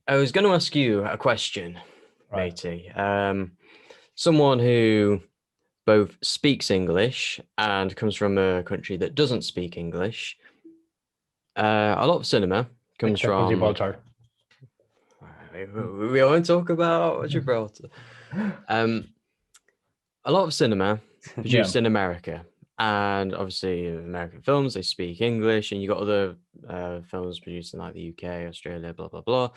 I was going to ask you a question, Right. matey. Someone who both speaks English and comes from a country that doesn't speak English. A lot of cinema comes Except for from. Gibraltar. We won't talk about Gibraltar. Um, a lot of cinema Yeah. produced in America, and obviously American films they speak English, and you got other films produced in like the UK, Australia, blah blah blah.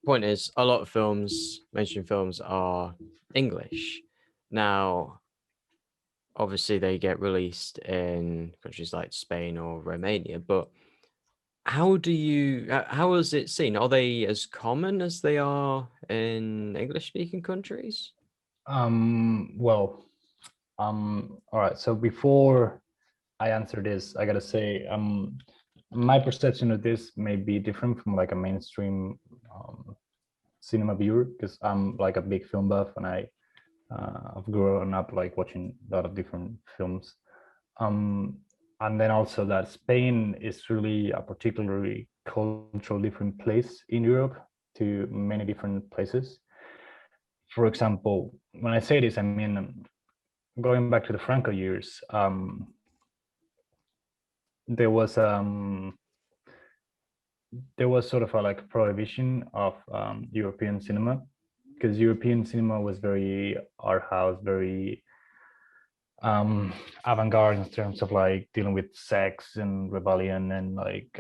Point is, a lot of films, mainstream films, are English. Now, obviously, they get released in countries like Spain or Romania, but how is it seen? Are they as common as they are in English-speaking countries? Well, all right. So before I answer this, I gotta say, my perception of this may be different from like a mainstream cinema viewer because I'm like a big film buff and I've grown up like watching a lot of different films. Um, and then also that Spain is really a particularly cultural different place in Europe to many different places. For example, when I say this, I mean going back to the Franco years. There was sort of a like prohibition of European cinema because European cinema was very art house, very avant-garde in terms of like dealing with sex and rebellion and like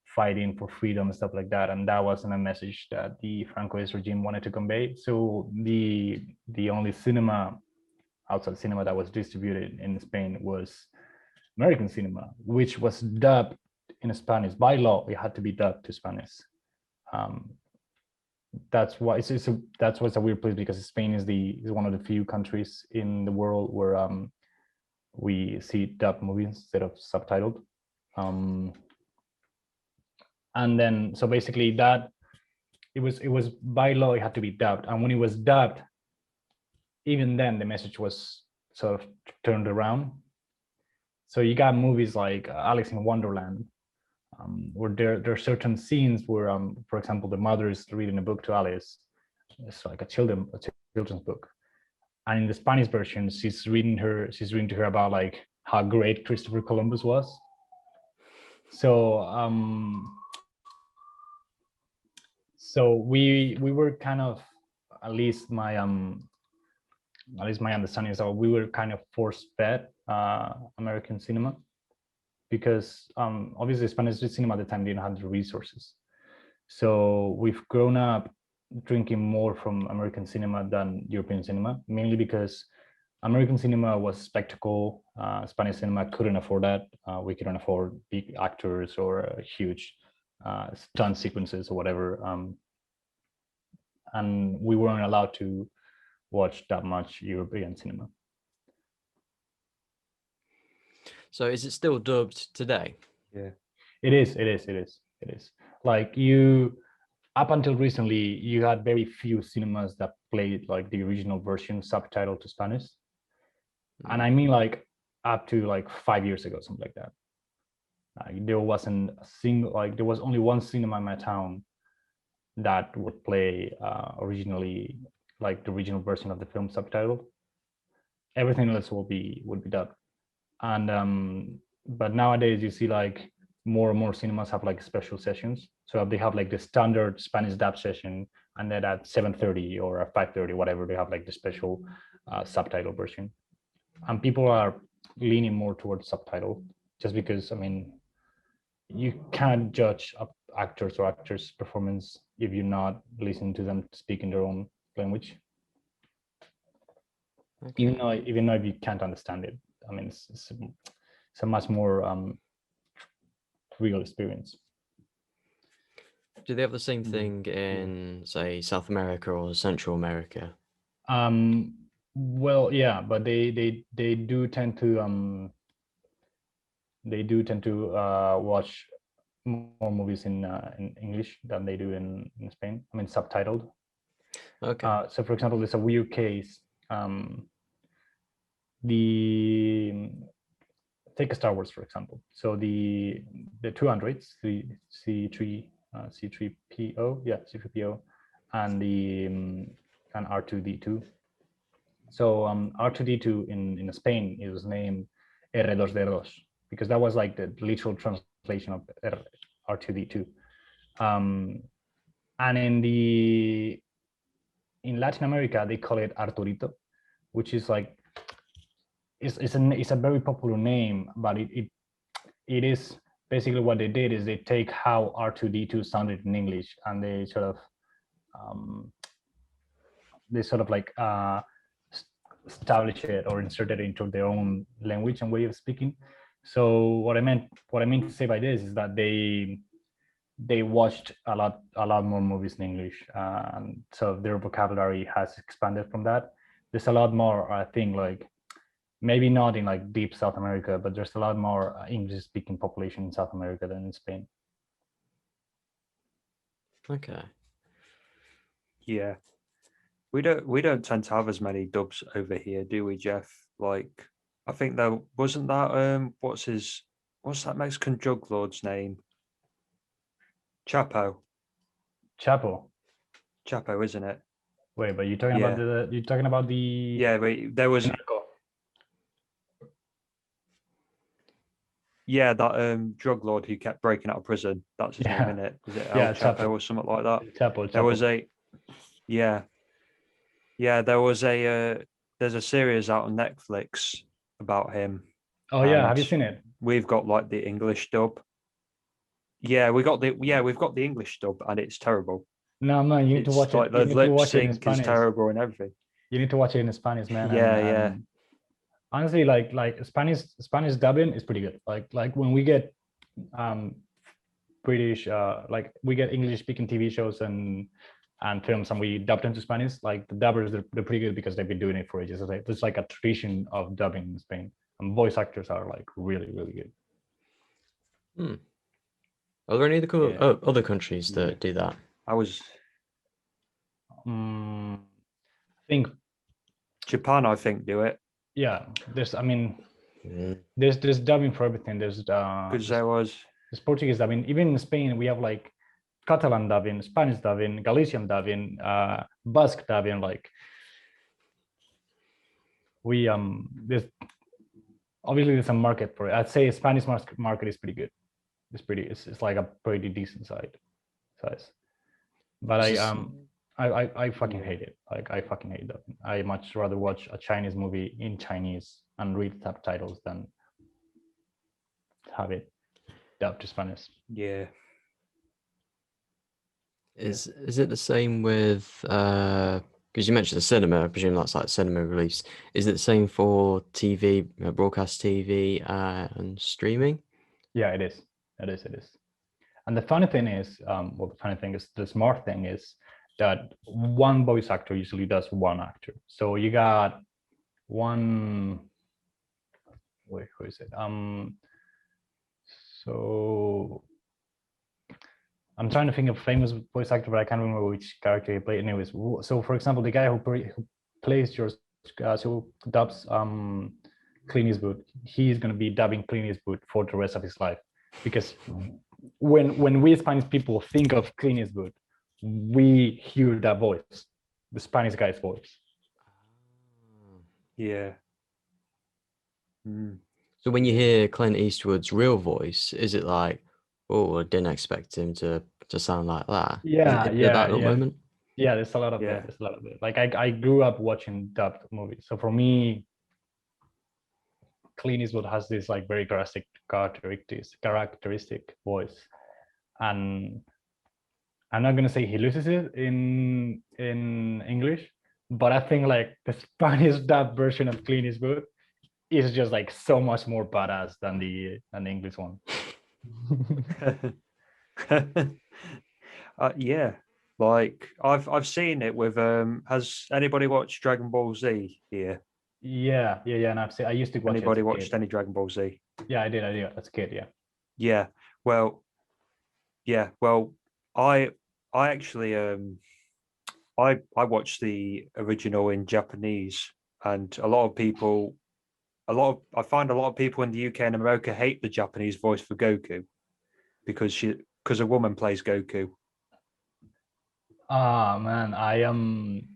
fighting for freedom and stuff like that. And that wasn't a message that the Francoist regime wanted to convey. So the only cinema outside cinema that was distributed in Spain was American cinema, which was dubbed in Spanish by law. It had to be dubbed to Spanish. Um, that's why that's why it's a weird place because Spain is one of the few countries in the world where we see dubbed movies instead of subtitled. Um, and then so basically that it was by law it had to be dubbed, and when it was dubbed, even then the message was sort of turned around. So you got movies like Alice in Wonderland, where there are certain scenes where, for example, the mother is reading a book to Alice. It's like a children's book, and in the Spanish version, she's reading to her about like how great Christopher Columbus was. So we were kind of, at least my understanding is that we were kind of force fed American cinema because obviously Spanish cinema at the time didn't have the resources. So we've grown up drinking more from American cinema than European cinema, mainly because American cinema was spectacle. Spanish cinema couldn't afford that. We couldn't afford big actors or huge stunt sequences or whatever. And we weren't allowed to watch that much European cinema. So is it still dubbed today? Yeah, it is. It is. It is. It is. Like you, up until recently, you had very few cinemas that played like the original version subtitled to Spanish, and I mean like up to like 5 years ago, something like that. There wasn't a single, like there was only one cinema in my town that would play originally like the original version of the film subtitled. Everything else would be dubbed. And but nowadays you see like more and more cinemas have like special sessions. So they have like the standard Spanish dub session, and then at 7:30 or at 5:30, whatever, they have like the special subtitle version. And people are leaning more towards subtitle just because, I mean, you can't judge actors or actors' performance if you're not listening to them speak in their own language. Okay. Even though if you can't understand it, I mean, it's a much more real experience. Do they have the same thing in, say, South America or Central America? Well, yeah, but they do tend to watch more movies in English than they do in Spain. I mean, subtitled. Okay. So, for example, there's a weird case. The Take a Star Wars, for example. So the two androids, the C3 C3PO, yeah, C3PO, and the and R2D2. So R2D2 in Spain it was named R2D2 because that was like the literal translation of R2D2. And in Latin America they call it Arturito, which is like it's a very popular name, but it is basically what they did is they take how R2D2 sounded in English and they sort of like establish it or insert it into their own language and way of speaking. So what I mean to say by this is that they watched a lot more movies in English, and so their vocabulary has expanded from that. There's a lot more, I think, like maybe not in like deep South America, but there's a lot more English-speaking population in South America than in Spain. Okay. Yeah. We don't tend to have as many dubs over here, do we, Jeff? Like, I think there wasn't that what's that Mexican drug lord's name? Chapo, isn't it? Wait, but you're talking about the Yeah, but there was yeah, that drug lord who kept breaking out of prison. That's his name, isn't it? Is it El Chapo or something like that? Chapo. There was there's a series out on Netflix about him. Oh yeah, have you seen it? We've got like the English dub. Yeah, we've got the English dub, and it's terrible. No, man, you need to watch it. The lip sync is terrible and everything. You need to watch it in Spanish, man. Yeah. Honestly, like Spanish dubbing is pretty good. Like when we get British, like we get English speaking TV shows and films and we dub them to Spanish, like the dubbers they're pretty good because they've been doing it for ages. There's like a tradition of dubbing in Spain, and voice actors are like really good. Are there any other countries that do that? I think Japan, I think, do it. Yeah, there's dubbing for everything. There's Portuguese dubbing. Even in Spain, we have like Catalan dubbing, Spanish dubbing, Galician dubbing, Basque dubbing. Like there's a market for it. I'd say Spanish market is pretty good. It's like a pretty decent size. But I fucking hate it. Like I fucking hate that. I much rather watch a Chinese movie in Chinese and read subtitles than have it dubbed to Spanish. Yeah. Is it the same with because you mentioned the cinema, I presume that's like cinema release. Is it the same for TV, broadcast TV and streaming? Yeah, it is. It is. And the funny thing is, the smart thing is that one voice actor usually does one actor. So you got one. Wait, who is it? So I'm trying to think of famous voice actor, but I can't remember which character he played. Anyways, so for example, the guy who plays George, who dubs Clint Eastwood, he's going to be dubbing Clint Eastwood for the rest of his life, because when we Spanish people think of Clint Eastwood, we hear that voice, the Spanish guy's voice. Yeah. So when you hear Clint Eastwood's real voice, is it like, oh, I didn't expect him to sound like that? Yeah. That moment? Yeah, there's a lot of it. There's a lot of it. Like I grew up watching dubbed movies, so for me, Clint Eastwood has this like very characteristic voice, and I'm not gonna say he loses it in English, but I think like the Spanish dub version of Clint Eastwood is just like so much more badass than the English one. Yeah, like I've seen it with has anybody watched Dragon Ball Z here? Yeah, and I used to watch. Anybody watched any Dragon Ball Z? Yeah, I did as a kid. Yeah. Well, I actually I watched the original in Japanese, and I find a lot of people in the UK and America hate the Japanese voice for Goku, because because a woman plays Goku. Ah man, I am.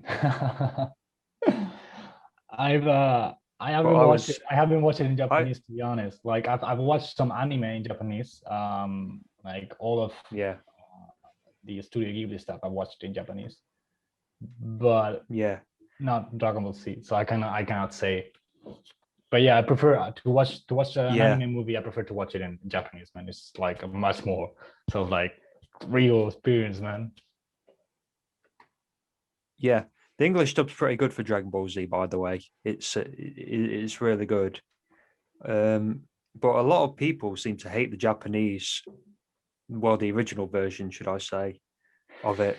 I But haven't watched it. I haven't watched it in Japanese, to be honest. Like I've watched some anime in Japanese. Like all of yeah, the Studio Ghibli stuff I watched in Japanese, but yeah, not Dragon Ball Z. So I cannot say. But yeah, I prefer to watch an yeah, anime movie. I prefer to watch it in Japanese, man. It's like a much more sort of like real experience, man. yeah. The English dub's pretty good for Dragon Ball Z, by the way. It's really good. But a lot of people seem to hate the Japanese, well, the original version, should I say, of it,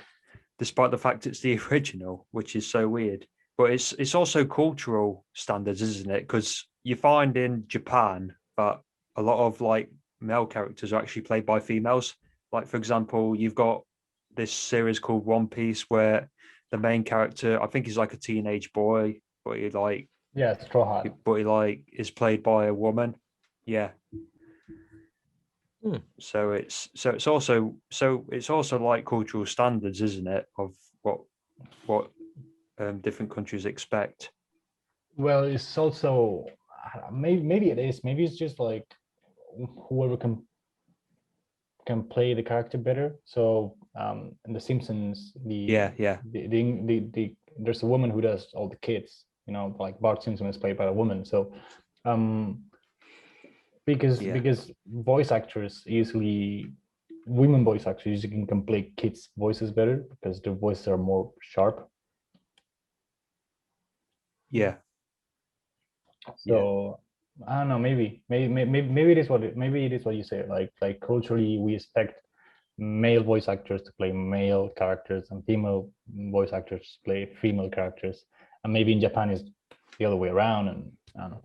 despite the fact it's the original, which is so weird. But it's also cultural standards, isn't it? Because you find in Japan that a lot of like male characters are actually played by females. Like for example, you've got this series called One Piece where the main character, I think he's like a teenage boy, but Yeah, Straw Hat. he like is played by a woman. Yeah. Hmm. So it's also like cultural standards, isn't it? Of what different countries expect. Well, it's also maybe it is. Maybe it's just like whoever can play the character better. So in The Simpsons, Yeah, there's a woman who does all the kids. You know, like Bart Simpson is played by a woman. So because voice actors usually women voice actors usually can play kids' voices better because their voices are more sharp. Yeah. So I don't know. Maybe it is what you say. Like culturally, we expect male voice actors to play male characters and female voice actors to play female characters, and maybe in Japan is the other way around. And I don't know.